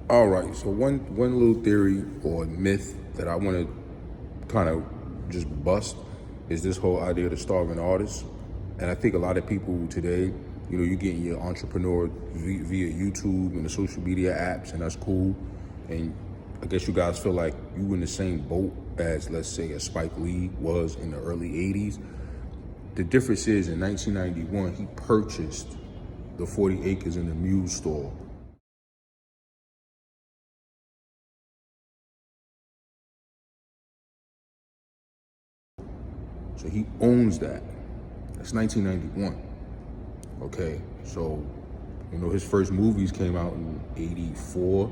All right, so one little theory or myth that I want to kind of just bust is this whole idea of the starving artist. And I think a lot of people today, you're getting your entrepreneur via YouTube and the social media apps, and that's cool. And I guess you guys feel like you in the same boat as, let's say, a Spike Lee was in the early 80s. The difference is in 1991, he purchased the 40 acres in the Muse store. So he owns that. That's 1991. Okay, so his first movies came out in 84.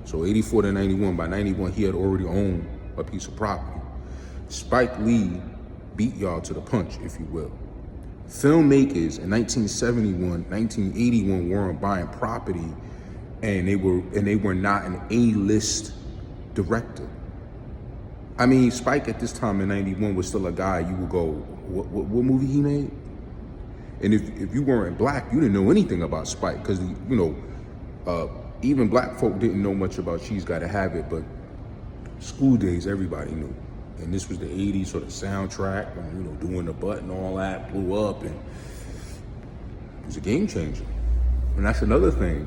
So 84 to 91. By 91, he had already owned a piece of property. Spike Lee beat y'all to the punch, if you will. Filmmakers in 1971, 1981 weren't buying property, and they were not an A-list director. I mean, Spike at this time in 91 was still a guy you would go, what movie he made? And if you weren't black, you didn't know anything about Spike, because, even black folk didn't know much about She's Gotta Have It, but School Days, everybody knew. And this was the 80s, so the soundtrack, and, Doing the Butt and all that blew up, and it was a game changer. And that's another thing.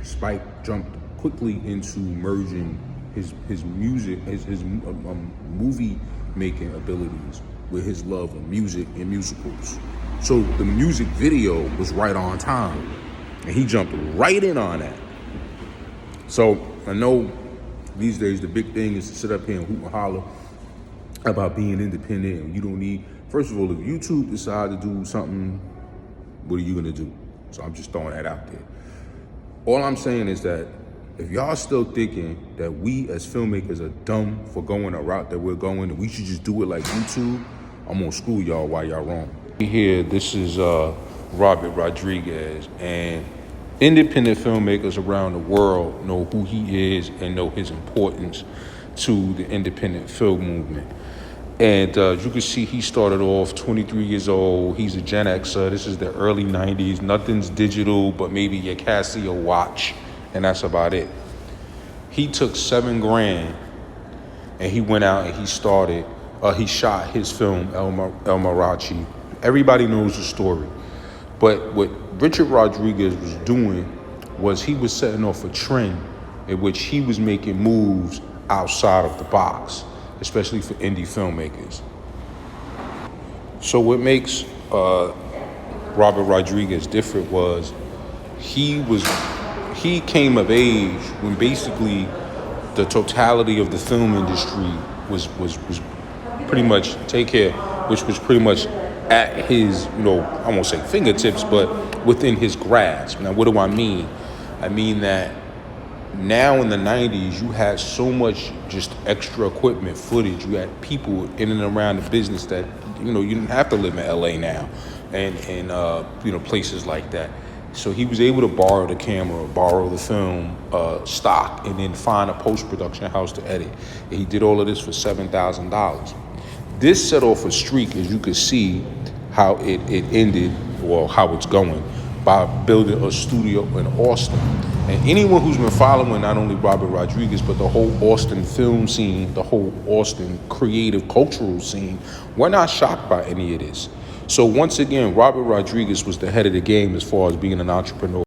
Spike jumped quickly into merging his music, his movie making abilities with his love of music and musicals. So the music video was right on time, and he jumped right in on that. So I know these days the big thing is to sit up here and hoot and holler about being independent, and you don't need. First of all, if YouTube decides to do something, what are you gonna do? So I'm just throwing that out there. All I'm saying is that if y'all still thinking that we as filmmakers are dumb for going a route that we're going, and we should just do it like YouTube, I'm gonna school y'all why y'all wrong. Here, this is Robert Rodriguez, and independent filmmakers around the world know who he is and know his importance to the independent film movement. And you can see he started off 23 years old. He's a Gen Xer. This is the early 90s. Nothing's digital but maybe your Casio watch, and that's about it. He took $7,000 and he went out and he shot his film El Mariachi. Everybody knows the story. But what Richard Rodriguez was doing was he was setting off a trend in which he was making moves outside of the box, especially for indie filmmakers. So what makes Robert Rodriguez different was he came of age when basically the totality of the film industry was pretty much which was pretty much at his, I won't say fingertips, but within his grasp. Now, what do I mean? I mean that now in the 90s, you had so much just extra equipment, footage. You had people in and around the business that, you didn't have to live in LA now and places like that. So he was able to borrow the camera, borrow the film stock, and then find a post-production house to edit. And he did all of this for $7,000. This set off a streak, as you could see how it ended, or how it's going, by building a studio in Austin. And anyone who's been following not only Robert Rodriguez, but the whole Austin film scene, the whole Austin creative cultural scene, we're not shocked by any of this. So once again, Robert Rodriguez was the head of the game as far as being an entrepreneur.